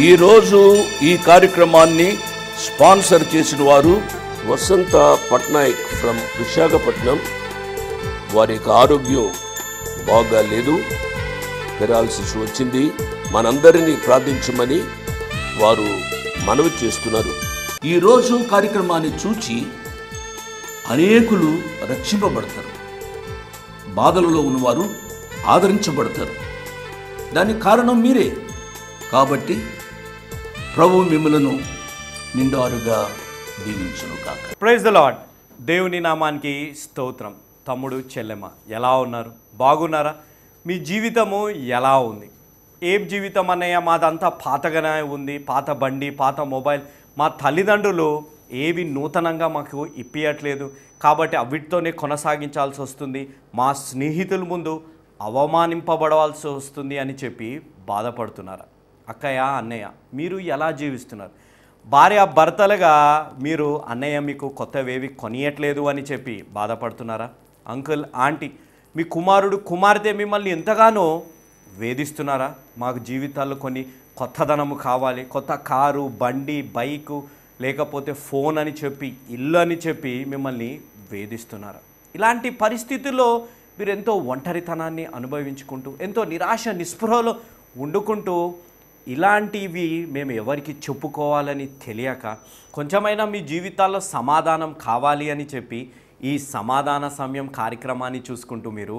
ఈరోజు ఈ కార్యక్రమాన్ని స్పాన్సర్ చేసిన వారు వసంత పట్నాయక్ ఫ్రమ్ విశాఖపట్నం. వారి యొక్క ఆరోగ్యం బాగా లేదు, పెరాలసిస్ వచ్చింది. మనందరినీ ప్రార్థించమని వారు మనవి చేస్తున్నారు. ఈరోజు కార్యక్రమాన్ని చూచి అనేకులు రక్షింపబడతారు, బాధలలో ఉన్నవారు ఆదరించబడతారు. దానికి కారణం మీరే. కాబట్టి ప్రభు మిమ్మలను నిండారుగా దీవించును కాక. Praise the Lord. దేవుని నామానికి స్తోత్రం. తమ్ముడు, చెల్లెమ్మ ఎలా ఉన్నారు? బాగున్నారా? మీ జీవితము ఎలా ఉంది? ఏం జీవితం అన్నయ్య? మాదంతా పాతగానే ఉంది, పాత బండి, పాత మొబైల్. మా తల్లిదండ్రులు ఏవి నూతనంగా మాకు ఇప్పియట్లేదు, కాబట్టి అవిటితోనే కొనసాగించాల్సి వస్తుంది. మా స్నేహితుల ముందు అవమానింపబడవలసి వస్తుంది అని చెప్పి బాధపడుతున్నారా? అక్కయ్య, అన్నయ్య, మీరు ఎలా జీవిస్తున్నారు? భార్య భర్తలుగా మీరు అన్నయ్య మీకు కొత్తవేవి కొనియట్లేదు అని చెప్పి బాధపడుతున్నారా? అంకుల్, ఆంటీ, మీ కుమారుడు కుమార్తె మిమ్మల్ని ఎంతగానో వేధిస్తున్నారా? మాకు జీవితాల్లో కొన్ని కొత్తదనము కావాలి, కొత్త కారు, బండి, బైకు, లేకపోతే ఫోన్ అని చెప్పి, ఇల్లు అని చెప్పి మిమ్మల్ని వేధిస్తున్నారా? ఇలాంటి పరిస్థితుల్లో మీరు ఎంతో ఒంటరితనాన్ని అనుభవించుకుంటూ, ఎంతో నిరాశ నిస్పృహలో వండుకుంటూ, ఇలాంటివి మేము ఎవరికి చెప్పుకోవాలని తెలియక, కొంచెమైనా మీ జీవితాల్లో సమాధానం కావాలి అని చెప్పి ఈ సమాధాన సమయం కార్యక్రమాన్ని చూసుకుంటూ మీరు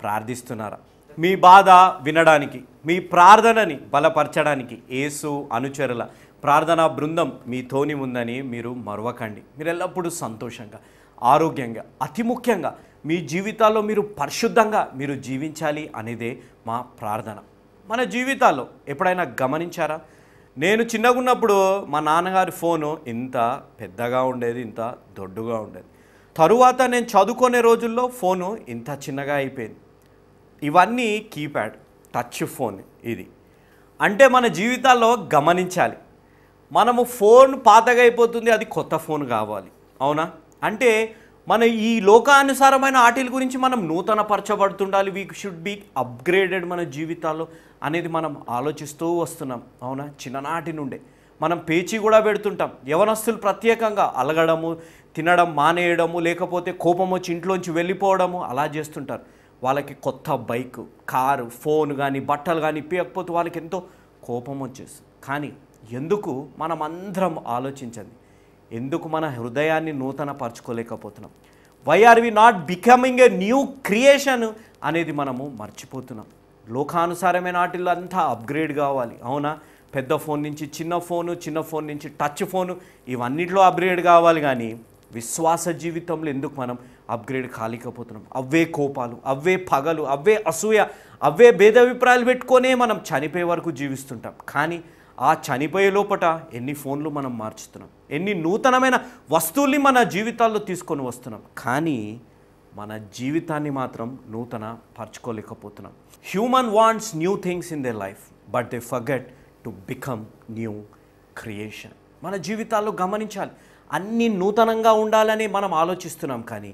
ప్రార్థిస్తున్నారా? మీ బాధ వినడానికి, మీ ప్రార్థనని బలపరచడానికి యేసు అనుచరుల ప్రార్థనా బృందం మీతోని ఉందని మీరు మరవకండి. మీరు ఎల్లప్పుడూ సంతోషంగా, ఆరోగ్యంగా, అతి ముఖ్యంగా మీ జీవితాల్లో మీరు పరిశుద్ధంగా మీరు జీవించాలి అనేదే మా ప్రార్థన. మన జీవితాల్లో ఎప్పుడైనా గమనించారా? నేను చిన్నగా ఉన్నప్పుడు మా నాన్నగారి ఫోను ఇంత పెద్దగా ఉండేది, ఇంత దొడ్డుగా ఉండేది. తరువాత నేను చదువుకునే రోజుల్లో ఫోను ఇంత చిన్నగా అయిపోయింది. ఇవన్నీ కీప్యాడ్, టచ్ ఫోన్. ఇది అంటే మన జీవితాల్లో గమనించాలి. మనము ఫోన్ పాతగా అయిపోతుంది, అది కొత్త ఫోన్ కావాలి. అవునా? అంటే మన ఈ లోకానుసారమైన ఆటల గురించి మనం నూతన పరచబడుతుండాలి. వీ షుడ్ బీ అప్గ్రేడెడ్ మన జీవితాల్లో అనేది మనం ఆలోచిస్తూ వస్తున్నాం. అవునా? చిన్ననాటి నుండే మనం పేచీ కూడా పెడుతుంటాం. యవనస్తులు ప్రత్యేకంగా అలగడము, తినడం మానేయడము, లేకపోతే కోపం వచ్చి ఇంట్లోంచి వెళ్ళిపోవడము అలా చేస్తుంటారు. వాళ్ళకి కొత్త బైక్, కారు, ఫోన్ కానీ బట్టలు కానీ ఇప్పకపోతే వాళ్ళకి ఎంతో కోపం వచ్చేస్తుంది. కానీ ఎందుకు మనం అందరం ఆలోచించండి, ఎందుకు మన హృదయాన్ని నూతన పరచుకోలేకపోతున్నాం? Why are we not becoming a new creation అనేది మనము మర్చిపోతున్నాం. లోకానుసారమైన వాటిల్లో అంతా అప్గ్రేడ్ కావాలి. అవునా? పెద్ద ఫోన్ నుంచి చిన్న ఫోను, చిన్న ఫోన్ నుంచి టచ్ ఫోను, ఇవన్నిట్లో అప్గ్రేడ్ కావాలి. కానీ విశ్వాస జీవితంలో ఎందుకు మనం అప్గ్రేడ్ కాలేకపోతున్నాం? అవే కోపాలు, అవే పగలు, అవే అసూయ, అవే భేదాభిప్రాయాలు పెట్టుకొనే మనం చనిపోయే వరకు జీవిస్తుంటాం. కానీ ఆ చనిపోయే లోపట ఎన్ని ఫోన్లు మనం మార్చుతున్నాం, ఎన్ని నూతనమైన వస్తువుల్ని మన జీవితాల్లో తీసుకొని వస్తున్నాం. కానీ మన జీవితాన్ని మాత్రం నూతన పరచుకోలేకపోతున్నాం. Human wants new things in their life, but they forget to become new creation. మన జీవితాల్లో గమనించాలి, అన్నీ నూతనంగా ఉండాలని మనం ఆలోచిస్తున్నాం. కానీ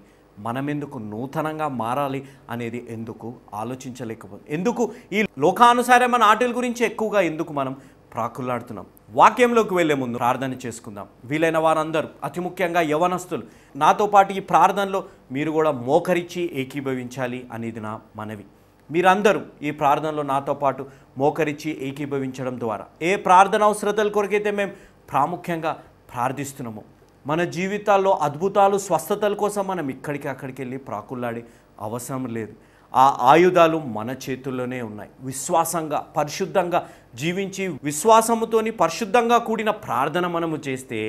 మనం ఎందుకు నూతనంగా మారాలి అనేది ఎందుకు ఆలోచించలేకపోతుంది? ఎందుకు ఈ లోకానుసారమైన ఆటల గురించి ఎక్కువగా ఎందుకు మనం ప్రాకులాడుతున్నాం? వాక్యంలోకి వెళ్ళే ముందు ప్రార్థన చేసుకుందాం. వీలైన వారందరూ, అతి ముఖ్యంగా యవనస్తులు, నాతో పాటు ఈ ప్రార్థనలో మీరు కూడా మోకరించి ఏకీభవించాలి అనేది నా మనవి. మీరందరూ ఈ ప్రార్థనలో నాతో పాటు మోకరించి ఏకీభవించడం ద్వారా ఏ ప్రార్థన అవసరతల కొరకైతే మేము ప్రాముఖ్యంగా ప్రార్థిస్తున్నామో, మన జీవితాల్లో అద్భుతాలు, స్వస్థతల కోసం మనం ఇక్కడికి అక్కడికి వెళ్ళి ప్రాకులాడే అవసరం లేదు. ఆ ఆయుధాలు మన చేతుల్లోనే ఉన్నాయి. విశ్వాసంగా, పరిశుద్ధంగా జీవించి విశ్వాసముతోని పరిశుద్ధంగా కూడిన ప్రార్థన మనము చేస్తే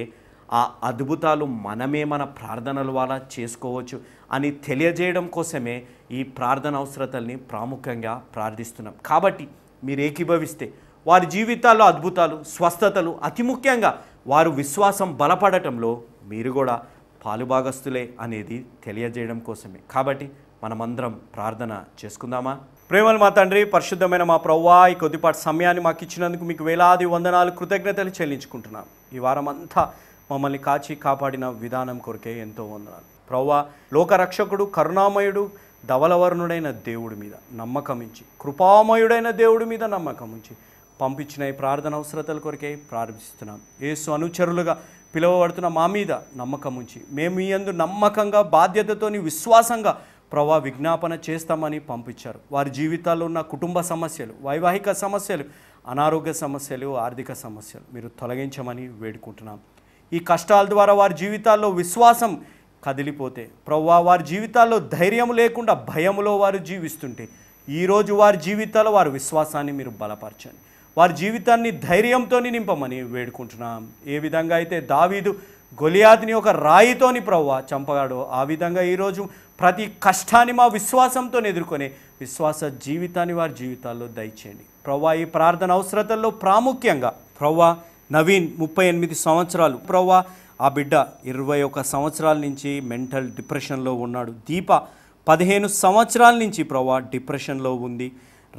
ఆ అద్భుతాలు మనమే మన ప్రార్థనల వల్ల చేసుకోవచ్చు అని తెలియజేయడం కోసమే ఈ ప్రార్థన అవసరతల్ని ప్రాముఖ్యంగా ప్రార్థిస్తున్నాం. కాబట్టి మీరు ఏకీభవిస్తే వారి జీవితాల్లో అద్భుతాలు, స్వస్థతలు, అతి ముఖ్యంగా వారు విశ్వాసం బలపడటంలో మీరు కూడా పాలుభాగస్తులే అనేది తెలియజేయడం కోసమే. కాబట్టి మనమందరం ప్రార్థన చేసుకుందామా? ప్రేమలు మా తండ్రి, పరిశుద్ధమైన మా ప్రభువా, ఈ కొద్దిపాటి సమయాన్ని మాకు ఇచ్చినందుకు మీకు వేలాది వందనాలు, కృతజ్ఞతలు చెల్లించుకుంటున్నాం. ఈ వారం అంతా మమ్మల్ని కాచి కాపాడిన విధానం కొరకే ఎంతో వందనాలు ప్రభువా. లోకరక్షకుడు, కరుణామయుడు, ధవలవర్ణుడైన దేవుడి మీద నమ్మకం ఉంచి, కృపామయుడైన దేవుడి మీద నమ్మకం ఉంచి పంపించిన ఈ ప్రార్థన అవసరతల కొరకే ప్రారంభిస్తున్నాం. యేసు అనుచరులుగా పిలువబడుతున్న మా మీద నమ్మకం ఉంచి మేము ఈ యందు నమ్మకంగా బాధ్యతతోని విశ్వాసంగా ప్రభా విజ్ఞాపన చేస్తామని పంపించారు. వారి జీవితాల్లో ఉన్న కుటుంబ సమస్యలు, వైవాహిక సమస్యలు, అనారోగ్య సమస్యలు, ఆర్థిక సమస్యలు మీరు తొలగించమని వేడుకుంటున్నాం. ఈ కష్టాల ద్వారా వారి జీవితాల్లో విశ్వాసం కదిలిపోతే ప్రభువా వారి జీవితాల్లో ధైర్యం లేకుండా భయములో వారు జీవిస్తుంటే ఈరోజు వారి జీవితాల్లో వారి విశ్వాసాన్ని మీరు బలపరచండి. వారి జీవితాన్ని ధైర్యంతో నింపమని వేడుకుంటున్నాం. ఏ విధంగా అయితే దావీదు గొలియాతుని ఒక రాయితోని ప్రభువా చంపగాడో ఆ విధంగా ఈరోజు ప్రతి కష్టాన్ని మా విశ్వాసంతో ఎదుర్కొనే విశ్వాస జీవితాన్ని వారి జీవితాల్లో దయచేయండి. ప్రభువా ఈ ప్రార్థన అవసరతల్లో ప్రాముఖ్యంగా ప్రభువా నవీన్ 38 సంవత్సరాలు, ప్రభువా ఆ బిడ్డ 21 సంవత్సరాల నుంచి మెంటల్ డిప్రెషన్లో ఉన్నాడు. దీప 15 సంవత్సరాల నుంచి ప్రభువా డిప్రెషన్లో ఉంది.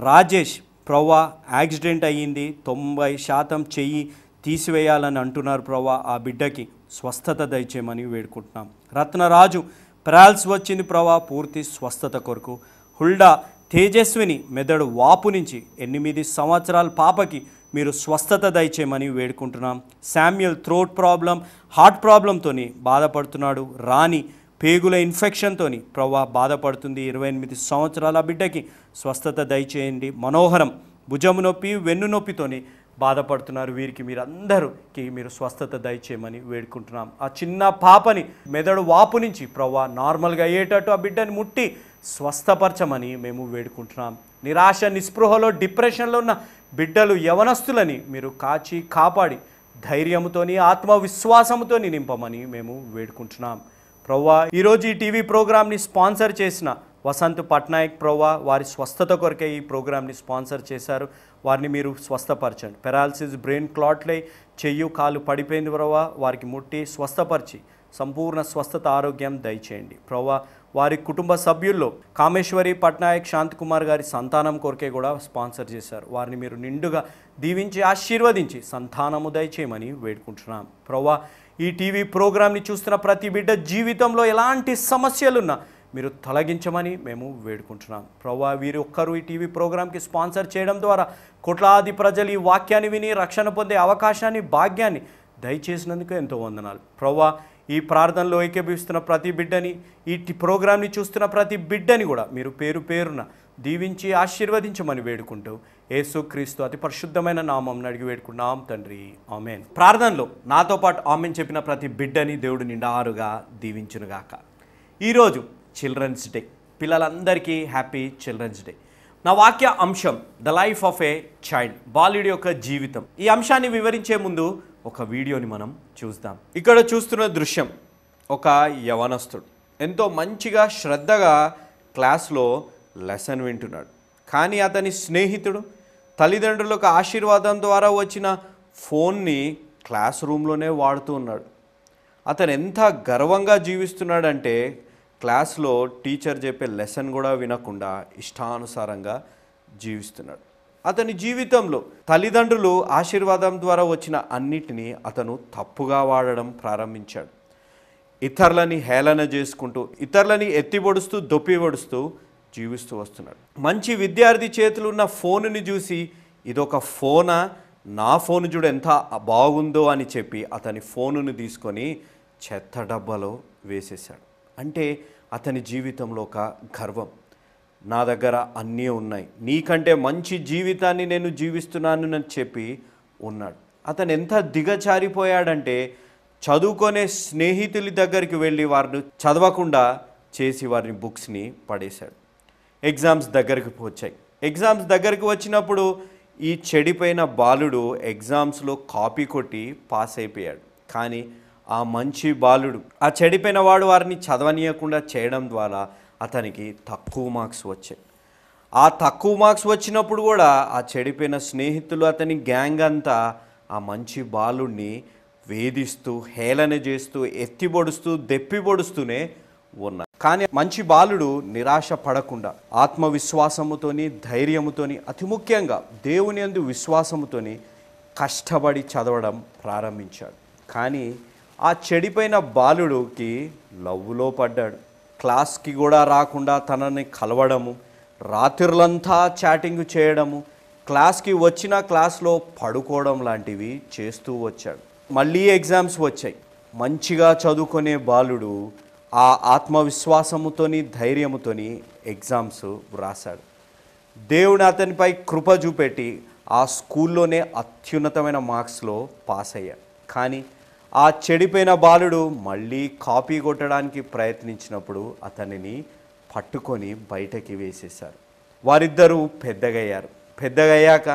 రాజేష్ ప్రభువా యాక్సిడెంట్ అయ్యింది, 90% చెయ్యి తీసివేయాలని అంటున్నారు. ప్రభువా ఆ బిడ్డకి స్వస్థత దయచేయమని వేడుకుంటున్నాం. రత్నరాజు పెరాల్స్ వచ్చింది ప్రభువా పూర్తి స్వస్థత కొరకు. హుల్డా తేజస్విని మెదడు వాపు నుంచి 8 సంవత్సరాల పాపకి మీరు స్వస్థత దయచేయమని వేడుకుంటున్నాం. శామ్యుయల్ థ్రోట్ ప్రాబ్లం, హార్ట్ ప్రాబ్లంతో బాధపడుతున్నాడు. రాణి పేగుల ఇన్ఫెక్షన్తోని ప్రభువా బాధపడుతుంది. 28 సంవత్సరాల బిడ్డకి స్వస్థత దయచేయండి. మనోహరం భుజము నొప్పి, వెన్ను నొప్పితోని బాధపడుతున్నారు. వీరికి మీరందరికీ మీరు స్వస్థత దయచేయమని వేడుకుంటున్నాం. ఆ చిన్న పాపని మెదడు వాపు నుంచి ప్రభువా నార్మల్గా అయ్యేటట్టు ఆ బిడ్డని ముట్టి స్వస్థపరచమని మేము వేడుకుంటున్నాం. నిరాశ నిస్పృహలో డిప్రెషన్లో ఉన్న బిడ్డలు యవనస్తులని మీరు కాచి కాపాడి ధైర్యంతోని ఆత్మవిశ్వాసంతో నింపమని మేము వేడుకుంటున్నాం. ప్రభువా ఈరోజు ఈ టీవీ ప్రోగ్రామ్ని స్పాన్సర్ చేసిన వసంత్ పట్నాయక్ ప్రభువా వారి స్వస్థత కొరకే ఈ ప్రోగ్రామ్ని స్పాన్సర్ చేశారు. వారిని మీరు స్వస్థపరచండి. పెరాలసిస్, బ్రెయిన్ క్లాట్లై చెయ్యి కాలు పడిపోయింది ప్రభువా, వారికి ముట్టి స్వస్థపరిచి సంపూర్ణ స్వస్థత ఆరోగ్యం దయచేయండి. ప్రభువా వారి కుటుంబ సభ్యుల్లో కామేశ్వరి పట్నాయక్ శాంతకుమార్ గారి సంతానం కొరకే కూడా స్పాన్సర్ చేశారు. వారిని మీరు నిండుగా దీవించి ఆశీర్వదించి సంతానము దయచేయమని వేడుకుంటున్నాం. ప్రభువా ఈ టీవీ ప్రోగ్రామ్ని చూస్తున్న ప్రతి బిడ్డ జీవితంలో ఎలాంటి సమస్యలున్నా మీరు తొలగించమని మేము వేడుకుంటున్నాం. ప్రభువా వీరు ఒక్కరు ఈ టీవీ ప్రోగ్రాంకి స్పాన్సర్ చేయడం ద్వారా కోట్లాది ప్రజలు ఈ వాక్యాన్ని విని రక్షణ పొందే అవకాశాన్ని, భాగ్యాన్ని దయచేసినందుకు ఎంతో వందనాలు. ప్రభువా ఈ ప్రార్థనలో ఏకీభవిస్తున్న ప్రతి బిడ్డని, ఈ ప్రోగ్రాంని చూస్తున్న ప్రతి బిడ్డని కూడా మీరు పేరు పేరున దీవించి ఆశీర్వదించమని వేడుకుంటూ యేసుక్రీస్తు అతి పరిశుద్ధమైన నామం అడిగి వేడుకున్నాం తండ్రి, ఆమెన్. ప్రార్థనలో నాతో పాటు ఆమెన్ చెప్పిన ప్రతి బిడ్డని దేవుడు నిండారుగా దీవించునుగాక. ఈరోజు చిల్డ్రన్స్ డే. పిల్లలందరికీ హ్యాపీ చిల్డ్రన్స్ డే. నా వాక్య అంశం the life of a child, బాలుడి యొక్క జీవితం. ఈ అంశాన్ని వివరించే ముందు ఒక వీడియోని మనం చూద్దాం. ఇక్కడ చూస్తున్న దృశ్యం ఒక యవనస్తుడు ఎంతో మంచిగా శ్రద్ధగా క్లాస్లో లెసన్ వింటున్నాడు. కానీ అతని స్నేహితుడు తల్లిదండ్రులకు ఆశీర్వాదం ద్వారా వచ్చిన ఫోన్ని క్లాస్ రూమ్లోనే వాడుతూ ఉన్నాడు. అతను ఎంత గర్వంగా జీవిస్తున్నాడంటే క్లాస్లో టీచర్ చెప్పే లెసన్ కూడా వినకుండా ఇష్టానుసారంగా జీవిస్తున్నాడు. అతని జీవితంలో తల్లిదండ్రులు ఆశీర్వాదం ద్వారా వచ్చిన అన్నిటినీ అతను తప్పుగా వాడడం ప్రారంభించాడు. ఇతరులని హేళన చేసుకుంటూ, ఇతరులని ఎత్తిపొడుస్తూ, దొప్పిపొడుస్తూ జీవిస్తూ వస్తున్నాడు. మంచి విద్యార్థి చేతులు ఉన్న ఫోనుని చూసి ఇదొక ఫోనా, నా ఫోను చూడు ఎంత బాగుందో అని చెప్పి అతని ఫోనును తీసుకొని చెత్త డబ్బాలో వేసేశాడు. అంటే అతని జీవితంలో ఒక గర్వం, నా దగ్గర అన్నీ ఉన్నాయి, నీకంటే మంచి జీవితాన్ని నేను జీవిస్తున్నాను అని చెప్పి ఉన్నాడు. అతను ఎంత దిగజారిపోయాడంటే చదువుకునే స్నేహితుల దగ్గరికి వెళ్ళి వారిని చదవకుండా చేసి వారిని బుక్స్ని పడేశాడు. ఎగ్జామ్స్ దగ్గరికి వచ్చాయి. ఎగ్జామ్స్ దగ్గరికి వచ్చినప్పుడు ఈ చెడిపోయిన బాలుడు ఎగ్జామ్స్లో కాపీ కొట్టి పాస్ అయిపోయాడు. కానీ ఆ మంచి బాలుడు, ఆ చెడిపోయిన వాడు వారిని చదవనీయకుండా చేయడం ద్వారా అతనికి తక్కువ మార్క్స్ వచ్చాయి. ఆ తక్కువ మార్క్స్ వచ్చినప్పుడు కూడా ఆ చెడిపోయిన స్నేహితులు, అతని గ్యాంగ్ అంతా ఆ మంచి బాలుడిని వేధిస్తూ, హేళన చేస్తూ, ఎత్తిపొడుస్తూ, దెప్పిపొడుస్తూనే ఉన్నారు. కానీ మంచి బాలుడు నిరాశ పడకుండా ఆత్మవిశ్వాసముతోని, ధైర్యముతోని, అతి ముఖ్యంగా దేవుని యందు విశ్వాసముతోని కష్టపడి చదవడం ప్రారంభించాడు. కానీ ఆ చెడిపోయిన బాలుడికి లవ్లో పడ్డాడు. క్లాస్కి కూడా రాకుండా తనని కలవడము, రాత్రులంతా చాటింగ్ చేయడము, క్లాస్కి వచ్చిన క్లాస్లో పడుకోవడం లాంటివి చేస్తూ వచ్చాడు. మళ్ళీ ఎగ్జామ్స్ వచ్చాయి. మంచిగా చదువుకునే బాలుడు ఆ ఆత్మవిశ్వాసముతోని ధైర్యముతోని ఎగ్జామ్స్ వ్రాసాడు. దేవుడు అతనిపై కృప చూపెట్టి ఆ స్కూల్లోనే అత్యున్నతమైన మార్క్స్లో పాస్ అయ్యాడు. కానీ ఆ చెడిపోయిన బాలుడు మళ్ళీ కాపీ కొట్టడానికి ప్రయత్నించినప్పుడు అతనిని పట్టుకొని బయటకి వేసేశారు. వారిద్దరూ పెద్దగయ్యారు. పెద్దగయ్యాక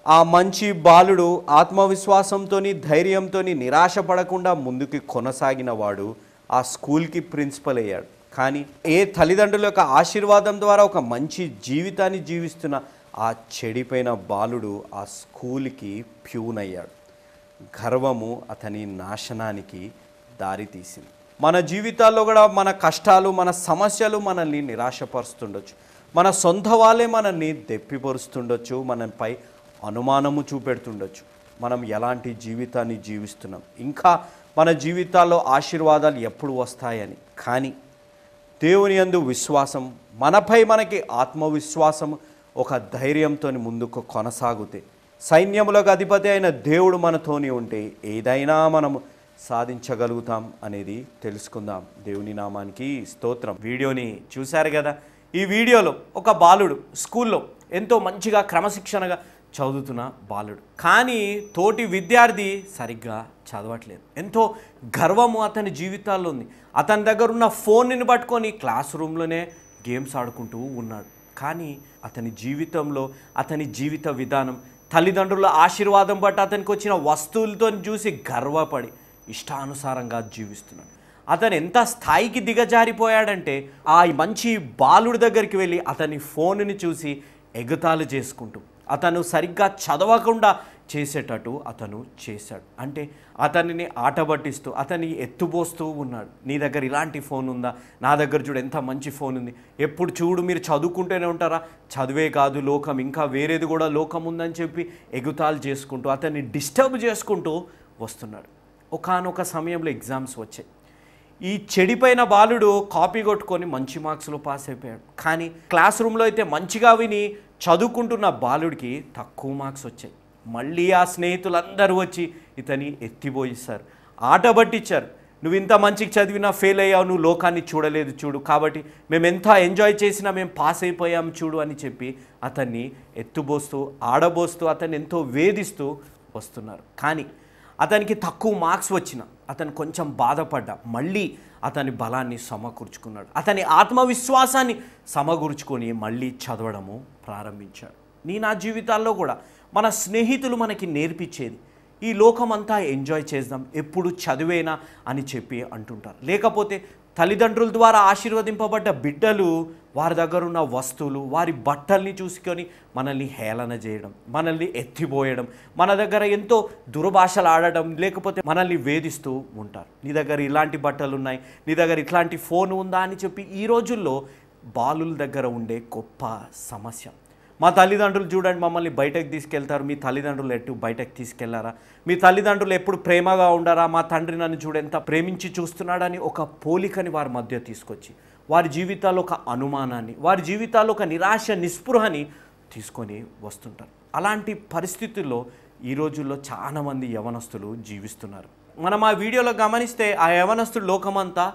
ఆ మంచి బాలుడు ఆత్మవిశ్వాసంతోని ధైర్యంతోని నిరాశపడకుండా ముందుకు కొనసాగిన వాడు ఆ స్కూల్కి ప్రిన్సిపల్ అయ్యాడు. కానీ ఏ తల్లిదండ్రుల యొక్క ఆశీర్వాదం ద్వారా ఒక మంచి జీవితాన్ని జీవిస్తున్న ఆ చెడిపోయిన బాలుడు ఆ స్కూల్కి ప్యూన్ అయ్యాడు. గర్వము అతని నాశనానికి దారితీసింది. మన జీవితాల్లో కూడా మన కష్టాలు, మన సమస్యలు మనల్ని నిరాశపరుస్తుండొచ్చు. మన సొంత వాళ్ళే మనల్ని దెప్పిపరుస్తుండొచ్చు, మనపై అనుమానము చూపెడుతుండొచ్చు. మనం ఎలాంటి జీవితాన్ని జీవిస్తున్నాం, ఇంకా మన జీవితాల్లో ఆశీర్వాదాలు ఎప్పుడు వస్తాయని. కానీ దేవుని యందు విశ్వాసం, మనపై మనకి ఆత్మవిశ్వాసం, ఒక ధైర్యంతో ముందుకు కొనసాగితే, సైన్యములకు అధిపతి అయిన దేవుడు మనతోని ఉంటే ఏదైనా మనము సాధించగలుగుతాం అనేది తెలుసుకుందాం. దేవుని నామానికి స్తోత్రం. వీడియోని చూశారు కదా. ఈ వీడియోలో ఒక బాలుడు స్కూల్లో ఎంతో మంచిగా క్రమశిక్షణగా చదువుతున్న బాలుడు, కానీ తోటి విద్యార్థి సరిగ్గా చదవట్లేదు. ఎంతో గర్వము అతని జీవితాల్లో ఉంది. అతని దగ్గర ఉన్న ఫోన్ని పట్టుకొని క్లాస్ రూమ్లోనే గేమ్స్ ఆడుకుంటూ ఉన్నాడు. కానీ అతని జీవితంలో అతని జీవిత విధానం, తల్లిదండ్రుల ఆశీర్వాదం బట్టి అతనికి వచ్చిన వస్తువులతో చూసి గర్వపడి ఇష్టానుసారంగా జీవిస్తున్నాడు. అతను ఎంత స్థాయికి దిగజారిపోయాడంటే ఆ మంచి బాలుడి దగ్గరికి వెళ్ళి అతని ఫోన్ని చూసి ఎగతాళి చేసుకుంటూ అతను సరిగ్గా చదవకుండా చేసేటట్టు అతను చేశాడు. అంటే అతనిని ఆటబట్టిస్తూ అతన్ని ఎత్తుపోస్తూ ఉన్నాడు. నీ దగ్గర ఇలాంటి ఫోన్ ఉందా, నా దగ్గర చూడు ఎంత మంచి ఫోన్ ఉంది, ఎప్పుడు చూడు మీరు చదువుకుంటూనే ఉంటారా, చదువే కాదు లోకం, ఇంకా వేరేది కూడా లోకం ఉందని చెప్పి ఎగుతాలు చేసుకుంటూ అతన్ని డిస్టర్బ్ చేసుకుంటూ వస్తున్నాడు. ఒకానొక సమయంలో ఎగ్జామ్స్ వచ్చాయి. ఈ చెడిపోయిన బాలుడు కాపీ కొట్టుకొని మంచి మార్క్స్లో పాస్ అయిపోయాడు. కానీ క్లాస్ రూమ్లో అయితే మంచిగా విని చదువుకుంటున్న బాలుడికి తక్కువ మార్క్స్ వచ్చాయి. మళ్ళీ ఆ స్నేహితులందరూ వచ్చి ఇతని ఎత్తిపోయిస్తారు, ఆట పట్టించారు. నువ్వు ఇంత మంచిగా చదివినా ఫెయిల్ అయ్యావు, నువ్వు లోకాన్ని చూడలేదు చూడు, కాబట్టి మేము ఎంత ఎంజాయ్ చేసినా మేము పాస్ అయిపోయాం చూడు అని చెప్పి అతన్ని ఎత్తుబోస్తూ ఆడబోస్తూ అతన్ని ఎంతో వేధిస్తూ వస్తున్నారు. కానీ అతనికి తక్కువ మార్క్స్ వచ్చిన అతను కొంచెం బాధపడ్డా మళ్ళీ అతని బలాన్ని సమకూర్చుకున్నాడు. అతని ఆత్మవిశ్వాసాన్ని సమకూర్చుకొని మళ్ళీ చదవడము ప్రారంభించాడు. నా జీవితాల్లో కూడా మన స్నేహితులు మనకి నేర్పించేది ఈ లోకమంతా ఎంజాయ్ చేద్దాం, ఎప్పుడు చదివేనా అని చెప్పి అంటుంటారు. లేకపోతే తల్లిదండ్రుల ద్వారా ఆశీర్వదింపబడ్డ బిడ్డలు వారి దగ్గర ఉన్న వస్తువులు, వారి బట్టల్ని చూసుకొని మనల్ని హేళన చేయడం, మనల్ని ఎత్తిపోయడం, మన దగ్గర ఎంతో దుర్భాషలు ఆడడం, లేకపోతే మనల్ని వేధిస్తూ ఉంటారు. నీ దగ్గర ఇలాంటి బట్టలు ఉన్నాయి, నీ దగ్గర ఇట్లాంటి ఫోన్ ఉందా అని చెప్పి ఈ రోజుల్లో బాలుల దగ్గర ఉండే గొప్ప సమస్య. మా తల్లిదండ్రులు చూడండి మమ్మల్ని బయటకు తీసుకెళ్తారు, మీ తల్లిదండ్రులు ఎటు బయటకు తీసుకెళ్లారా, మీ తల్లిదండ్రులు ఎప్పుడు ప్రేమగా ఉండరా, మా తండ్రి నన్ను చూడు ఎంత ప్రేమించి చూస్తున్నాడని ఒక పోలికని వారి మధ్య తీసుకొచ్చి వారి జీవితాల్లో ఒక అనుమానాన్ని, వారి జీవితాల్లో ఒక నిరాశ నిస్పృహని తీసుకొని వస్తుంటారు. అలాంటి పరిస్థితుల్లో ఈ రోజుల్లో చాలామంది యవనస్తులు జీవిస్తున్నారు. మనం ఆ వీడియోలో గమనిస్తే ఆ యవనస్తుడు లోకమంతా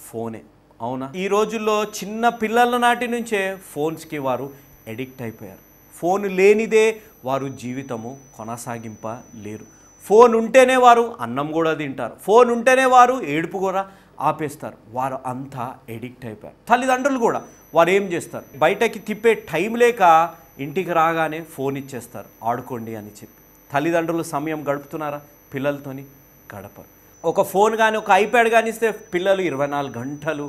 ఫోనే. అవునా? ఈ రోజుల్లో చిన్న పిల్లల నాటి నుంచే ఫోన్స్కి వారు ఎడిక్ట్ అయిపోయారు. ఫోన్ లేనిదే వారు జీవితము కొనసాగింపలేరు. ఫోన్ ఉంటేనే వారు అన్నం కూడా తింటారు, ఫోన్ ఉంటేనే వారు ఏడుపు కూడా ఆపేస్తారు. వారు అంతా ఎడిక్ట్ అయిపోయారు. తల్లిదండ్రులు కూడా వారు ఏం చేస్తారు, బయటకి తిప్పే టైం లేక ఇంటికి రాగానే ఫోన్ ఇచ్చేస్తారు, ఆడుకోండి అని చెప్పి. తల్లిదండ్రులు సమయం గడుపుతున్నారా? పిల్లలతోని గడపరు. ఒక ఫోన్ కానీ ఒక ఐప్యాడ్ కానీ ఇస్తే పిల్లలు 24 గంటలు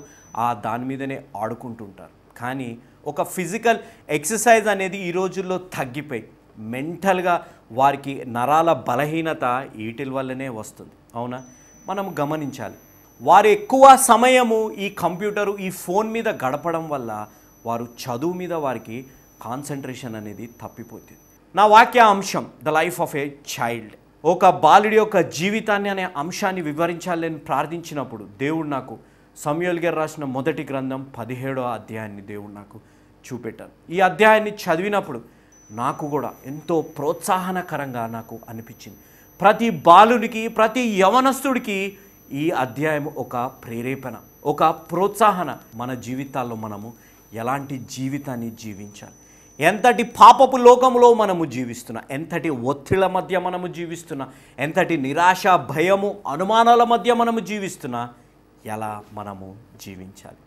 దాని మీదనే ఆడుకుంటుంటారు. కానీ ఒక ఫిజికల్ ఎక్సర్సైజ్ అనేది ఈ రోజుల్లో తగ్గిపోయి మెంటల్గా వారికి నరాల బలహీనత వీటి వల్లనే వస్తుంది. అవునా? మనం గమనించాలి. వారు ఎక్కువ సమయము ఈ కంప్యూటరు, ఈ ఫోన్ మీద గడపడం వల్ల వారు చదువు మీద వారికి కాన్సన్ట్రేషన్ అనేది తప్పిపోతుంది. నా వాక్య అంశం the life of a child, ఒక బాలుడి యొక్క జీవితాన్ని అనే అంశాన్ని వివరించాలని ప్రార్థించినప్పుడు దేవుడు నాకు సమూయేలు గారు రాసిన మొదటి గ్రంథం 17వ అధ్యాయాన్ని దేవుడు నాకు చూపెట్టారు. ఈ అధ్యాయాన్ని చదివినప్పుడు నాకు కూడా ఎంతో ప్రోత్సాహనకరంగా నాకు అనిపించింది. ప్రతి బాలునికి, ప్రతి యవనస్తుడికి ఈ అధ్యాయం ఒక ప్రేరేపణ, ఒక ప్రోత్సాహన. మన జీవితాల్లో మనము ఎలాంటి జీవితాన్ని జీవించాలి, ఎంతటి పాపపు లోకంలో మనము జీవిస్తున్నా, ఎంతటి ఒత్తిళ్ల మధ్య మనము జీవిస్తున్నా, ఎంతటి నిరాశ, భయము, అనుమానాల మధ్య మనము జీవిస్తున్నా, ఎలా మనము జీవించాలి.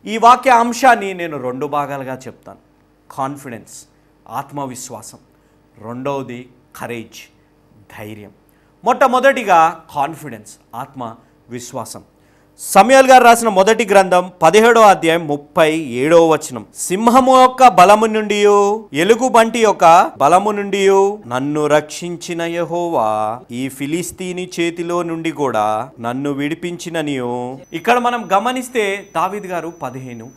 ఈ వాక్య అంశాన్ని నేను 2 భాగాలుగా చెప్తాను. కాన్ఫిడెన్స్, ఆత్మవిశ్వాసం. రెండవది కరేజ్, ధైర్యం. మొట్టమొదటిగా కాన్ఫిడెన్స్, ఆత్మవిశ్వాసం. సమూయేలు గారు రాసిన మొదటి గ్రంథం 17వ అధ్యాయం 37వ వచనం. సింహము యొక్క బలము నుండి, ఎలుగుబంటి యొక్క బలము నుండి నన్ను రక్షించిన యెహోవా ఈ ఫిలిస్తీని చేతిలో నుండి కూడా నన్ను విడిపించిననియు. ఇక్కడ మనం గమనిస్తే దావీదు గారు 15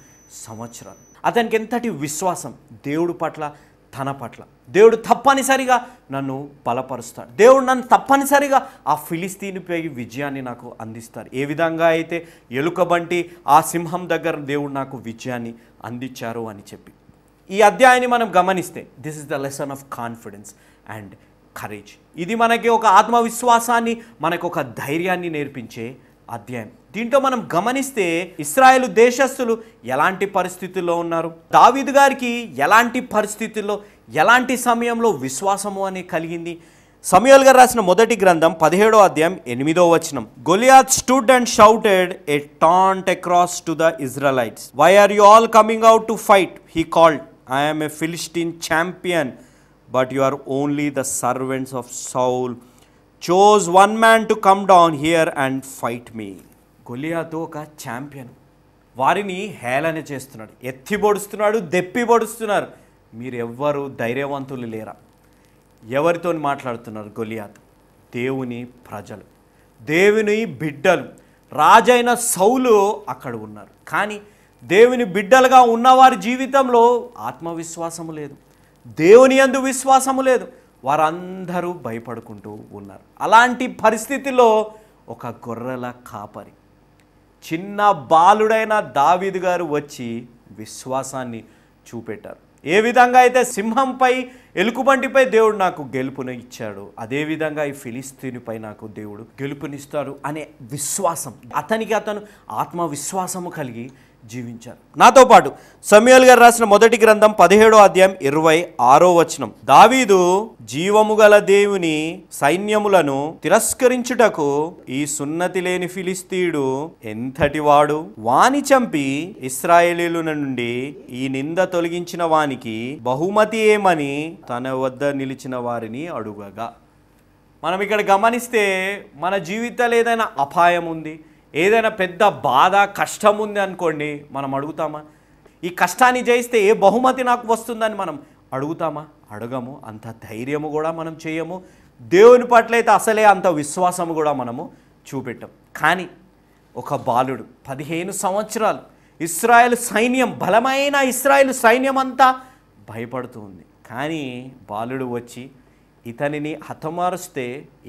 సంవత్సరాలు. అతనికి ఎంతటి విశ్వాసం దేవుడు పట్ల, తన పట్ల. దేవుడు తప్పనిసరిగా నన్ను బలపరుస్తాడు, దేవుడు నన్ను తప్పనిసరిగా ఆ ఫిలిస్తీన్పై విజయాన్ని నాకు అందిస్తారు. ఏ విధంగా అయితే ఎలుకబంటి ఆ సింహం దగ్గర దేవుడు నాకు విజయాన్ని అందించారు అని చెప్పి ఈ అధ్యాయాన్ని మనం గమనిస్తే this is the lesson of confidence and courage. ఇది మనకి ఒక ఆత్మవిశ్వాసాన్ని, మనకు ఒక ధైర్యాన్ని నేర్పించే అధ్యాయం. దీంట్లో మనం గమనిస్తే ఇశ్రాయేలు దేశస్థులు ఎలాంటి పరిస్థితుల్లో ఉన్నారు, దావీదు గారికి ఎలాంటి పరిస్థితుల్లో, ఎలాంటి సమయంలో విశ్వాసము అని కలిగింది. సమూయేలు గారు రాసిన మొదటి గ్రంథం 17వ అధ్యాయం 8వ వచనం. Goliath stood and shouted a taunt across to the Israelites. Why are you all coming out to fight? He called, I am a Philistine champion, but you are only the servants of Saul. chose one man to come down here and fight me. గొలియాతు ఒక champion, వారిని హేళన చేస్తున్నాడు, ఎత్తి పొడుస్తున్నాడు, దెప్పి పొడుస్తున్నారు. మీరు ఎవ్వరు ధైర్యవంతులు లేరా? ఎవరితో మాట్లాడుతున్నారు గొలియాతు? దేవుని ప్రజలు, దేవుని బిడ్డలు, రాజైన సౌలు అక్కడ ఉన్నారు. కానీ దేవుని బిడ్డలుగా ఉన్నవారి జీవితంలో ఆత్మవిశ్వాసము లేదు, దేవుని యందు విశ్వాసము లేదు. వారందరూ భయపడుకుంటూ ఉన్నారు. అలాంటి పరిస్థితిలో ఒక గొర్రెల కాపరి, చిన్న బాలుడైన దావీదు గారు వచ్చి విశ్వాసాన్ని చూపెట్టారు. ఏ విధంగా అయితే సింహంపై, ఎలుకబంటిపై దేవుడు నాకు గెలుపుని ఇచ్చాడు, అదేవిధంగా ఈ ఫిలిస్తీనుపై నాకు దేవుడు గెలుపునిస్తాడు అనే విశ్వాసం, అతను ఆత్మవిశ్వాసము కలిగి జీవించారు. నాతో పాటు సమూయేలు గారు రాసిన మొదటి గ్రంథం 17వ అధ్యాయం 26వ వచనం. దావీదు జీవము గల దేవుని సైన్యములను తిరస్కరించుటకు ఈ సున్నతి లేని ఫిలిస్తీయుడు ఎంతటి వాడు, వాని చంపి ఇశ్రాయేలీయుల నుండి ఈ నింద తొలగించిన వానికి బహుమతి ఏమని తన వద్ద నిలిచిన వారిని అడుగగా. మనం ఇక్కడ గమనిస్తే మన జీవితాలు ఏదైనా అపాయం ఉంది, ఏదైనా పెద్ద బాధ, కష్టం ఉంది అనుకోండి, మనం అడుగుతామా? ఈ కష్టాన్ని జయిస్తే ఏ బహుమతి నాకు వస్తుందని మనం అడుగుతామా? అడగము. అంత ధైర్యము కూడా మనం చేయము. దేవుని పట్ల అయితే అసలే అంత విశ్వాసము కూడా మనము చూపెట్టాం. కానీ ఒక బాలుడు 15 సంవత్సరాలు, ఇశ్రాయేలు సైన్యం, బలమైన ఇశ్రాయేలు సైన్యం అంతా భయపడుతూ ఉంది. కానీ బాలుడు వచ్చి ఇతనిని హతమారుస్తే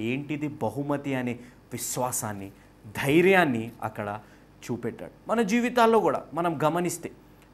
ఏంటిది బహుమతి అనే విశ్వాసాన్ని, ధైర్యాన్ని అక్కడ చూపెట్టాడు. మన జీవితాల్లో కూడా మనం గమనిస్తే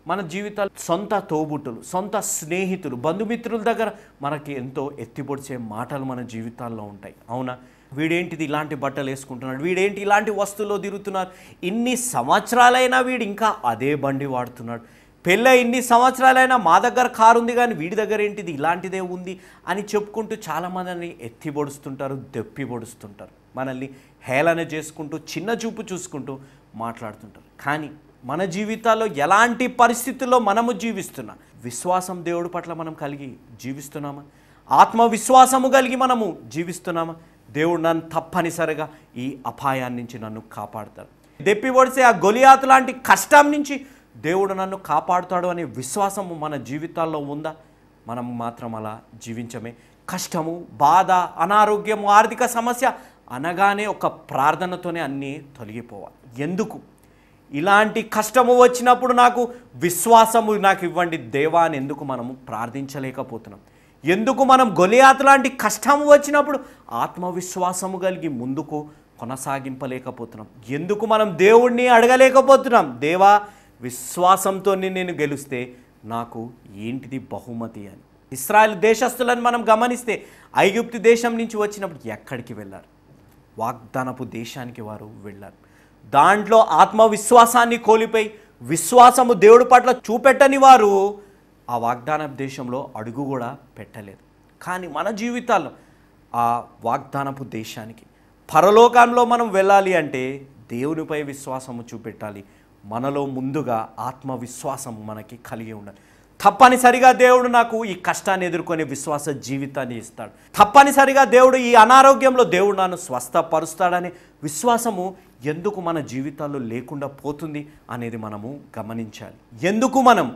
మన జీవితాలు, సొంత తోబుట్టులు, సొంత స్నేహితులు, బంధుమిత్రుల దగ్గర మనకి ఎంతో ఎత్తిపొడిచే మాటలు మన జీవితాల్లో ఉంటాయి. అవునా, వీడేంటిది ఇలాంటి బట్టలు వేసుకుంటున్నాడు, వీడేంటి ఇలాంటి వస్తువుల్లో తిరుగుతున్నారు, ఇన్ని సంవత్సరాలైనా వీడు ఇంకా అదే బండి వాడుతున్నాడు, పెళ్ళై ఇన్ని సంవత్సరాలైనా మా దగ్గర కారు ఉంది కానీ వీడి దగ్గర ఏంటిది ఇలాంటిదే ఉంది అని చెప్పుకుంటూ చాలామందిని ఎత్తి పొడుస్తుంటారు, దెప్పి పొడుస్తుంటారు, మనల్ని హేళన చేసుకుంటూ, చిన్న చూపు చూసుకుంటూ మాట్లాడుతుంటారు. కానీ మన జీవితాల్లో ఎలాంటి పరిస్థితుల్లో మనము జీవిస్తున్నా, విశ్వాసం దేవుడి పట్ల మనం కలిగి జీవిస్తున్నామా? ఆత్మవిశ్వాసము కలిగి మనము జీవిస్తున్నామా? దేవుడు నన్ను తప్పనిసరిగా ఈ అపాయాన్ని నుంచి నన్ను కాపాడుతాడు, దెప్పి పొడిసే ఆ గొలియాతు లాంటి కష్టం నుంచి దేవుడు నన్ను కాపాడుతాడు అనే విశ్వాసము మన జీవితాల్లో ఉందా? మనం మాత్రం అలా జీవించమే. కష్టము, బాధ, అనారోగ్యము, ఆర్థిక సమస్య అనగానే ఒక ప్రార్థనతోనే అన్నీ తొలగిపోవాలి. ఎందుకు? ఇలాంటి కష్టము వచ్చినప్పుడు నాకు విశ్వాసము నాకు ఇవ్వండి దేవా అని ఎందుకు మనము ప్రార్థించలేకపోతున్నాం? ఎందుకు మనం గొలియాతు లాంటి కష్టము వచ్చినప్పుడు ఆత్మవిశ్వాసము కలిగి ముందుకు కొనసాగింపలేకపోతున్నాం? ఎందుకు మనం దేవుణ్ణి అడగలేకపోతున్నాం? దేవా, విశ్వాసంతో నేను గెలిస్తే నాకు ఏంటిది బహుమతి అని? ఇశ్రాయేలు దేశస్తులను మనం గమనిస్తే ఐగుప్తు దేశం నుంచి వచ్చినప్పుడు ఎక్కడికి వెళ్ళారు? వాగ్దానపు దేశానికి వారు వెళ్ళారు. దాంట్లో ఆత్మవిశ్వాసాన్ని కోల్పోయి విశ్వాసము దేవుడి పట్ల చూపెట్టని వారు ఆ వాగ్దాన దేశంలో అడుగు కూడా పెట్టలేదు. కానీ మన జీవితాల్లో ఆ వాగ్దానపు దేశానికి పరలోకంలో మనం వెళ్ళాలి అంటే దేవునిపై విశ్వాసము చూపెట్టాలి. మనలో ముందుగా ఆత్మవిశ్వాసం మనకి కలిగి ఉండాలి. తప్పనిసరిగా దేవుడు నాకు ఈ కష్టాన్ని ఎదుర్కొనే విశ్వాస జీవితాన్ని ఇస్తాడు, తప్పనిసరిగా దేవుడు ఈ అనారోగ్యంలో దేవుడు నన్ను స్వస్థపరుస్తాడనే విశ్వాసము ఎందుకు మన జీవితాల్లో లేకుండా పోతుంది అనేది మనము గమనించాలి. ఎందుకు మనం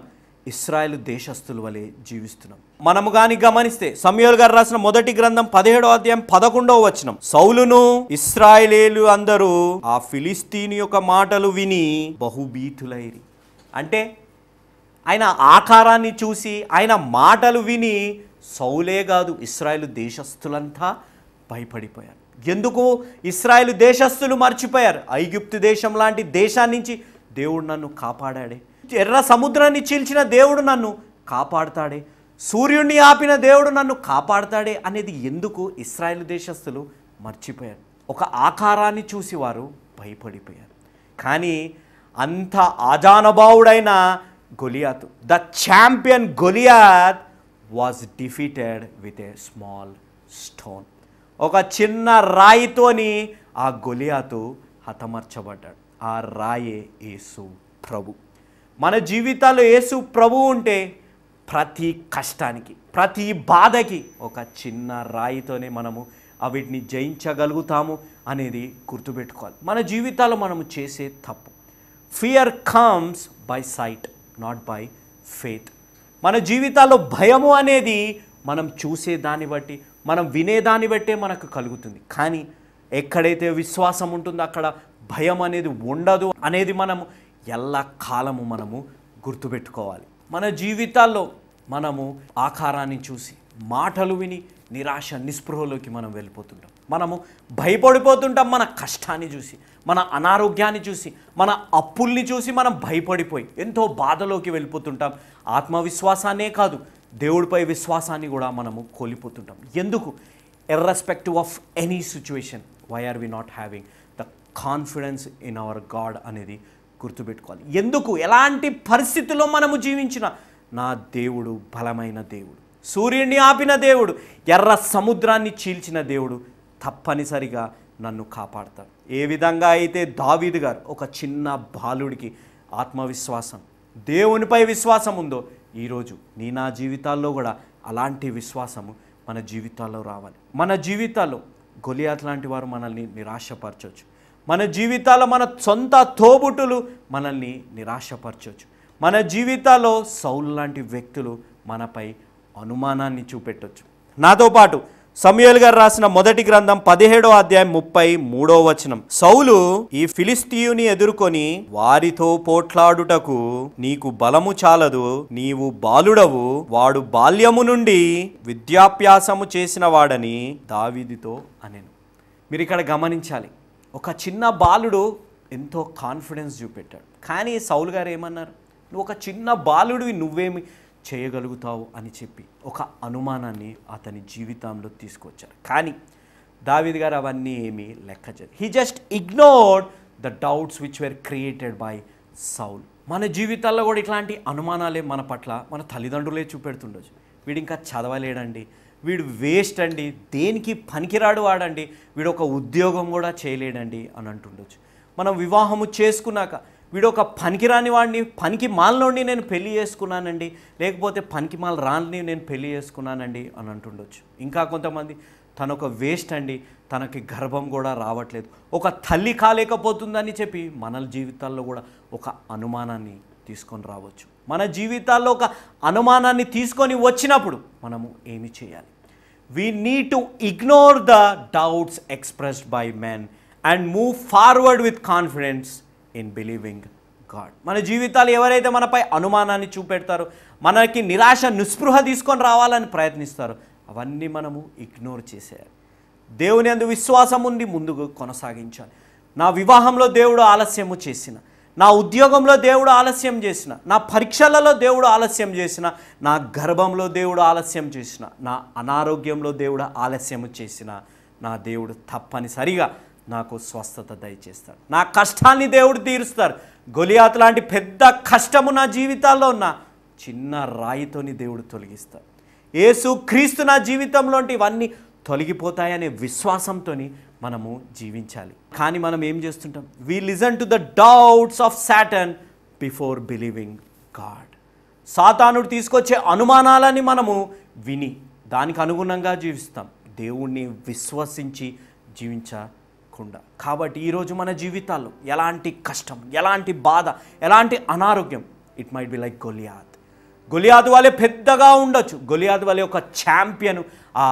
ఇశ్రాయేలు దేశస్తుల వలె జీవిస్తున్నాం? మనము కానీ గమనిస్తే సమూయేలు గారు రాసిన మొదటి గ్రంథం 17వ అధ్యాయం 11వ వచనం, సౌలును ఇశ్రాయేలీయులు అందరూ ఆ ఫిలిస్తీని యొక్క మాటలు విని బహుభీతులైరి. అంటే ఆయన ఆకారాన్ని చూసి ఆయన మాటలు విని సౌలే కాదు ఇశ్రాయేలు దేశస్తులంతా భయపడిపోయారు. ఎందుకు ఇశ్రాయేలు దేశస్తులు మర్చిపోయారు? ఐగుప్తు దేశం లాంటి దేశాన్ని నుంచి దేవుడు నన్ను కాపాడాడే, ఎర్ర సముద్రాన్ని చీల్చిన దేవుడు నన్ను కాపాడుతాడే, సూర్యుడిని ఆపిన దేవుడు నన్ను కాపాడుతాడే అనేది ఎందుకు ఇశ్రాయేలు దేశస్తులు మర్చిపోయారు? ఒక ఆకారాన్ని చూసి వారు భయపడిపోయారు. కానీ అంత ఆజానుభావుడైన Goliath, the champion Goliath was defeated with a small stone. ఒక చిన్న రాయితోని ఆ గొలియాతు హతమర్చబడ్డాడు. ఆ రాయే యేసు ప్రభు. మన జీవితాల్లో యేసు ప్రభు ఉంటే ప్రతి కష్టానికి ప్రతి బాధకి ఒక చిన్న రాయితోనే మనము వీటిని జయించగలుగుతాము అనేది గుర్తుపెట్టుకోవాలి. మన జీవితాల్లో మనము చేసే తప్పు, fear comes by sight not by faith. మన జీవితాల్లో భయము అనేది మనం చూసే దాన్ని బట్టి మనం వినేదాన్ని బట్టే మనకు కలుగుతుంది. కానీ ఎక్కడైతే విశ్వాసం ఉంటుందో అక్కడ భయం అనేది ఉండదు అనేది మనము ఎల్లకాలము మనము గుర్తుపెట్టుకోవాలి. మన జీవితాల్లో మనము ఆకారాన్ని చూసి మాటలు విని నిరాశ నిస్పృహలోకి మనం వెళ్ళిపోతుంటాం. మనము భయపడిపోతుంటాం. మన కష్టాన్ని చూసి, మన అనారోగ్యాన్ని చూసి, మన అప్పుల్ని చూసి మనం భయపడిపోయి ఎంతో బాధలోకి వెళ్ళిపోతుంటాం. ఆత్మవిశ్వాసాన్నే కాదు దేవుడిపై విశ్వాసాన్ని కూడా మనము కోల్పోతుంటాం. ఎందుకు? Irrespective of any situation, why are we not having the confidence in our God అనేది గుర్తుపెట్టుకోవాలి. ఎందుకు? ఎలాంటి పరిస్థితుల్లో మనము జీవించిన నా దేవుడు బలమైన దేవుడు, సూర్యుడిని ఆపిన దేవుడు, ఎర్ర సముద్రాన్ని చీల్చిన దేవుడు తప్పనిసరిగా నన్ను కాపాడతాడు. ఏ విధంగా అయితే దావీదు గారు ఒక చిన్న బాలుడికి ఆత్మవిశ్వాసం, దేవునిపై విశ్వాసం ఉందో ఈరోజు నా జీవితాల్లో కూడా అలాంటి విశ్వాసము మన జీవితాల్లో రావాలి. మన జీవితాల్లో గొలియాత్ లాంటి వారు మనల్ని నిరాశపరచవచ్చు. మన జీవితాల్లో మన సొంత తోబుట్టులు మనల్ని నిరాశపరచవచ్చు. మన జీవితాల్లో సౌలు లాంటి వ్యక్తులు మనపై అనుమానాన్ని చూపెట్టవచ్చు. నాతో పాటు సమూయేలు గారు రాసిన మొదటి గ్రంథం 17వ అధ్యాయం 33వ వచనం, సౌలు ఈ ఫిలిస్తీయుని ఎదుర్కొని వారితో పోట్లాడుటకు నీకు బలము చాలదు, నీవు బాలుడవు, వాడు బాల్యము నుండి విద్యాభ్యాసము చేసిన వాడని దావీదుతో అనెను. మీరు ఇక్కడ గమనించాలి, ఒక చిన్న బాలుడు ఎంతో కాన్ఫిడెన్స్ చూపెట్టాడు. కానీ సౌలు గారు ఏమన్నారు? నువ్వు ఒక చిన్న బాలుడివి, నువ్వేమి చేయగలుగుతావు అని చెప్పి ఒక అనుమానాన్ని అతని జీవితంలో తీసుకొచ్చారు. కానీ దావీదు గారు అవన్నీ ఏమీ లెక్క చేయరు. He just ignored the doubts which were created by Saul. మన జీవితాల్లో కూడా ఇట్లాంటి అనుమానాలే మన పట్ల మన తల్లిదండ్రులే చూపెడుతుండొచ్చు. వీడు ఇంకా చదవలేడండి, వీడు వేస్ట్ అండి, దేనికి పనికిరాడు వాడండి, వీడు ఒక ఉద్యోగం కూడా చేయలేడండి అని అంటుండొచ్చు. మనం వివాహము చేసుకున్నాక వీడు ఒక పనికిరాని వాడిని, పనికి మాలనోడిని నేను పెళ్లి చేసుకున్నానండి, లేకపోతే పనికి మాల రాని నేను పెళ్లి చేసుకున్నానండి అని అంటుండొచ్చు. ఇంకా కొంతమంది తను ఒక వేస్ట్ అండి, తనకి గర్భం కూడా రావట్లేదు, ఒక తల్లి కాలేకపోతుందని చెప్పి మన జీవితాల్లో కూడా ఒక అనుమానాన్ని తీసుకొని రావచ్చు. మన జీవితాల్లో ఒక అనుమానాన్ని తీసుకొని వచ్చినప్పుడు మనము ఏమి చేయాలి? We need to ignore the doubts expressed by men and move forward with confidence in believing God. మన జీవితాలు ఎవరైతే మనపై అనుమానాన్ని చూపెడతారో, మనకి నిరాశ నిస్పృహ తీసుకొని రావాలని ప్రయత్నిస్తారో అవన్నీ మనము ఇగ్నోర్ చేసేయాలి. దేవుని యందు విశ్వాసం ఉంది ముందుకు కొనసాగించాలి. నా వివాహంలో దేవుడు ఆలస్యము చేసిన, నా ఉద్యోగంలో దేవుడు ఆలస్యం చేసిన, నా పరీక్షలలో దేవుడు ఆలస్యం చేసిన, నా గర్భంలో దేవుడు ఆలస్యం చేసిన, నా అనారోగ్యంలో దేవుడు ఆలస్యం చేసిన, నా దేవుడు తప్పనిసరిగా నాకు స్వస్థత దయచేస్తాడు. నా కష్టాన్ని దేవుడు తీరుస్తాడు. గొలియాతు లాంటి పెద్ద కష్టము నా జీవితాల్లో ఉన్న చిన్న రాయితోని దేవుడు తొలగిస్తాడు. యేసు క్రీస్తు నా జీవితంలోంటి ఇవన్నీ తొలగిపోతాయనే విశ్వాసంతో మనము జీవించాలి. కానీ మనం ఏం చేస్తుంటాం? We listen to the doubts of Satan before believing God. సాతానుడు తీసుకొచ్చే అనుమానాలని మనము విని దానికి అనుగుణంగా జీవిస్తాం, దేవుణ్ణి విశ్వసించి జీవించకుండా. కాబట్టి ఈరోజు మన జీవితాల్లో ఎలాంటి కష్టం, ఎలాంటి బాధ, ఎలాంటి అనారోగ్యం, ఇట్ మైట్ బి లైక్ గొలియాతు వాళ్ళే పెద్దగా ఉండొచ్చు, గొలియాతు వాళ్ళే ఒక ఛాంపియన్ ఆ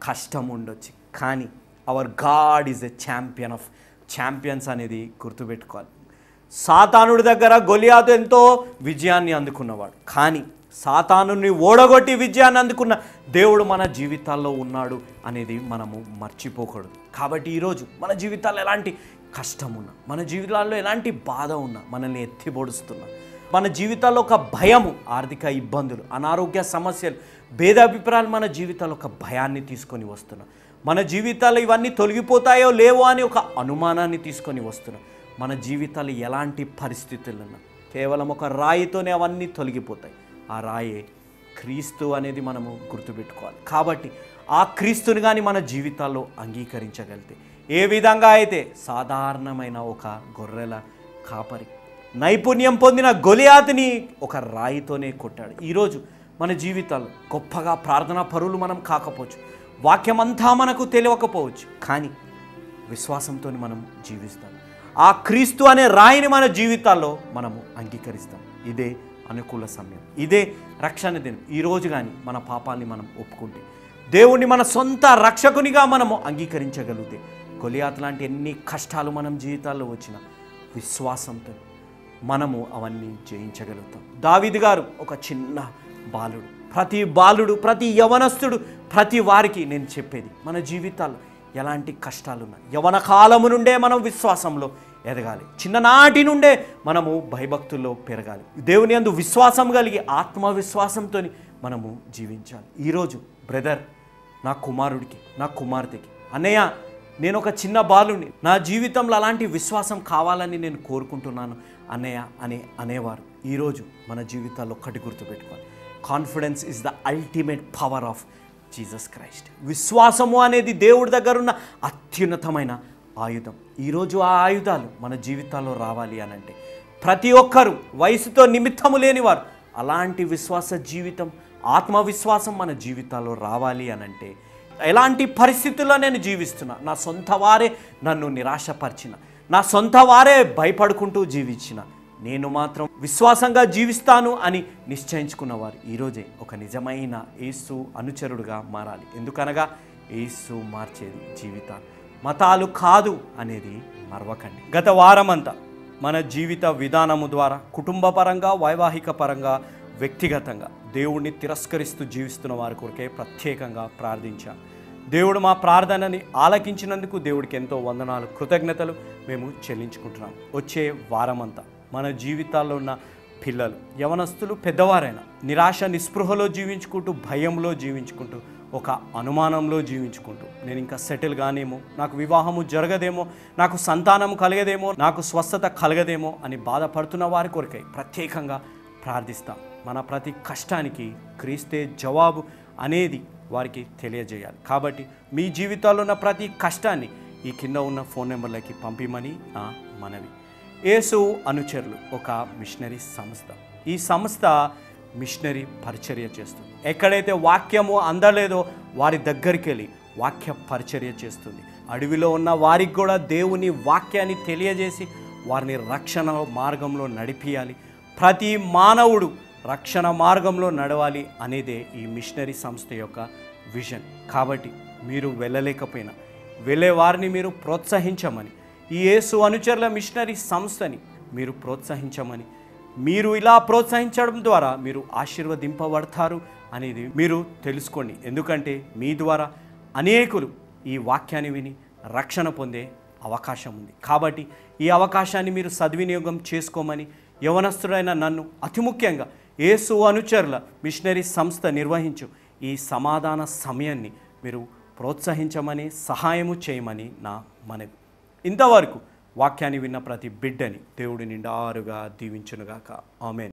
కష్టం ఉండొచ్చు. కానీ hour God is a champion of champions అనేది గుర్తుపెట్టుకోవాలి. సాతానుడి దగ్గర గొలియాతు ఎంతో విజయాన్ని అందుకున్నవాడు, కానీ సాతానుని ఓడగొట్టి విజయాన్ని అందుకున్న దేవుడు మన జీవితాల్లో ఉన్నాడు అనేది మనము మర్చిపోకూడదు. కాబట్టి ఈరోజు మన జీవితాల్లో ఎలాంటి కష్టం ఉన్నా, మన జీవితాల్లో ఎలాంటి బాధ ఉన్నా, మనల్ని ఎత్తిపొడుస్తున్నా, మన జీవితాల్లో ఒక భయము, ఆర్థిక ఇబ్బందులు, అనారోగ్య సమస్యలు, భేదాభిప్రాయాలు మన జీవితాల్లో ఒక భయాన్ని తీసుకొని వస్తున్నాం. మన జీవితాల్లో ఇవన్నీ తొలగిపోతాయో లేవో అని ఒక అనుమానాన్ని తీసుకొని వస్తున్నాం. మన జీవితాలు ఎలాంటి పరిస్థితులున్నా కేవలం ఒక రాయితోనే అవన్నీ తొలగిపోతాయి. ఆ రాయే క్రీస్తు అనేది మనము గుర్తుపెట్టుకోవాలి. కాబట్టి ఆ క్రీస్తుని కానీ మన జీవితాల్లో అంగీకరించగలిగితే, ఏ విధంగా అయితే సాధారణమైన ఒక గొర్రెల కాపరి నైపుణ్యం పొందిన గొలియాతుని ఒక రాయితోనే కొట్టాడు. ఈరోజు మన జీవితాల్లో గొప్పగా ప్రార్థనా పరులు మనం కాకపోవచ్చు, వాక్యమంతా మనకు తెలియకపోవచ్చు, కానీ విశ్వాసంతో మనం జీవిస్తాం. ఆ క్రీస్తు అనే రాయిని మన జీవితాల్లో మనము అంగీకరిస్తాం. ఇదే అనుకూల సమయం, ఇదే రక్షణ దినం. ఈరోజు కానీ మన పాపాన్ని మనం ఒప్పుకుంటే, దేవుణ్ణి మన సొంత రక్షకునిగా మనము అంగీకరించగలిగితే, గొలియాతు లాంటి ఎన్ని కష్టాలు మనం జీవితాల్లో వచ్చినా విశ్వాసంతో మనము అవన్నీ జయించగలుగుతాం. దావీదు గారు ఒక చిన్న బాలుడు. ప్రతి బాలుడు, ప్రతి యవనస్తుడు, ప్రతి వారికి నేను చెప్పేది, మన జీవితాల్లో ఎలాంటి కష్టాలున్నా యవన కాలము నుండే మనం విశ్వాసంలో ఎదగాలి. చిన్ననాటి నుండే మనము భయభక్తుల్లో పెరగాలి. దేవుని యందు విశ్వాసం కలిగి ఆత్మవిశ్వాసంతో మనము జీవించాలి. ఈరోజు బ్రదర్, నా కుమారుడికి, నా కుమార్తెకి, అన్నయ్య నేను ఒక చిన్న బాలుని, నా జీవితంలో అలాంటి విశ్వాసం కావాలని నేను కోరుకుంటున్నాను అన్నయ్య అనేవారు ఈరోజు మన జీవితాల్లో ఒక్కటి గుర్తుపెట్టుకోవాలి, confidence is the ultimate power of Jesus Christ. విశ్వాసము అనేది దేవుడి దగ్గర ఉన్న అత్యున్నతమైన ఆయుధం. ఈరోజు ఆ ఆయుధాలు మన జీవితాల్లో రావాలి అనంటే, ప్రతి ఒక్కరూ వయసుతో నిమిత్తము లేనివారు అలాంటి విశ్వాస జీవితం, ఆత్మవిశ్వాసం మన జీవితాల్లో రావాలి అనంటే, ఎలాంటి పరిస్థితుల్లో నేను జీవిస్తున్నా, నా సొంత వారే నన్ను నిరాశపరిచిన, నా సొంత వారే భయపడుకుంటూ జీవించిన, నేను మాత్రం విశ్వాసంగా జీవిస్తాను అని నిశ్చయించుకున్నవారు ఈరోజే ఒక నిజమైన యేసు అనుచరుడుగా మారాలి. ఎందుకనగా యేసు మార్చేది జీవితాలు, మతాలు కాదు అనేది మరవకండి. గత వారమంతా మన జీవిత విధానము ద్వారా కుటుంబ పరంగా, వైవాహిక పరంగా, వ్యక్తిగతంగా దేవుణ్ణి తిరస్కరిస్తూ జీవిస్తున్న వారి కొరకే ప్రత్యేకంగా ప్రార్థించాం. దేవుడు మా ప్రార్థనని ఆలకించినందుకు దేవుడికి ఎంతో వందనాలు, కృతజ్ఞతలు మేము చెల్లించుకుంటున్నాం. వచ్చే వారమంతా మన జీవితాల్లో ఉన్న పిల్లలు, యవనస్తులు, పెద్దవారైనా నిరాశ నిస్పృహలో జీవించుకుంటూ, భయంలో జీవించుకుంటూ, ఒక అనుమానంలో జీవించుకుంటూ, నేను ఇంకా సెటిల్ కానేమో, నాకు వివాహము జరగదేమో, నాకు సంతానం కలగదేమో, నాకు స్వస్థత కలగదేమో అని బాధపడుతున్న వారి కొరకై ప్రత్యేకంగా ప్రార్థిస్తాం. మన ప్రతి కష్టానికి క్రీస్తే జవాబు అనేది వారికి తెలియజేయాలి. కాబట్టి మీ జీవితాల్లో ఉన్న ప్రతి కష్టాన్ని ఈ కింద ఉన్న ఫోన్ నెంబర్లకి పంపిమని నా మనవి. యేసు అనుచరులు ఒక మిషనరీ సంస్థ. ఈ సంస్థ మిషనరీ పరిచర్య చేస్తుంది. ఎక్కడైతే వాక్యము అందలేదో వారి దగ్గరికి వెళ్ళి వాక్య పరిచర్య చేస్తుంది. అడవిలో ఉన్న వారికి కూడా దేవుని వాక్యాన్ని తెలియజేసి వారిని రక్షణ మార్గంలో నడిపియాలి. ప్రతి మానవుడు రక్షణ మార్గంలో నడవాలి అనేదే ఈ మిషనరీ సంస్థ యొక్క విజన్. కాబట్టి మీరు వెళ్ళలేకపోయినా వెళ్ళే వారిని మీరు ప్రోత్సహించమని, ఈ యేసు అనుచరుల మిషనరీ సంస్థని మీరు ప్రోత్సహించమని, మీరు ఇలా ప్రోత్సహించడం ద్వారా మీరు ఆశీర్వదింపబడతారు అనేది మీరు తెలుసుకోండి. ఎందుకంటే మీ ద్వారా అనేకులు ఈ వాక్యాన్ని విని రక్షణ పొందే అవకాశం ఉంది. కాబట్టి ఈ అవకాశాన్ని మీరు సద్వినియోగం చేసుకోమని యవనస్తుడైన నన్ను, అతి ముఖ్యంగా యేసు అనుచరుల మిషనరీ సంస్థ నిర్వహించు ఈ సమాధాన సమయాన్ని మీరు ప్రోత్సహించమని, సహాయము చేయమని నా మనవి. ఇంతవరకు వాక్యాన్ని విన్న ప్రతి బిడ్డని దేవుడి నిండారుగా దీవించునుగాక. ఆమేన్.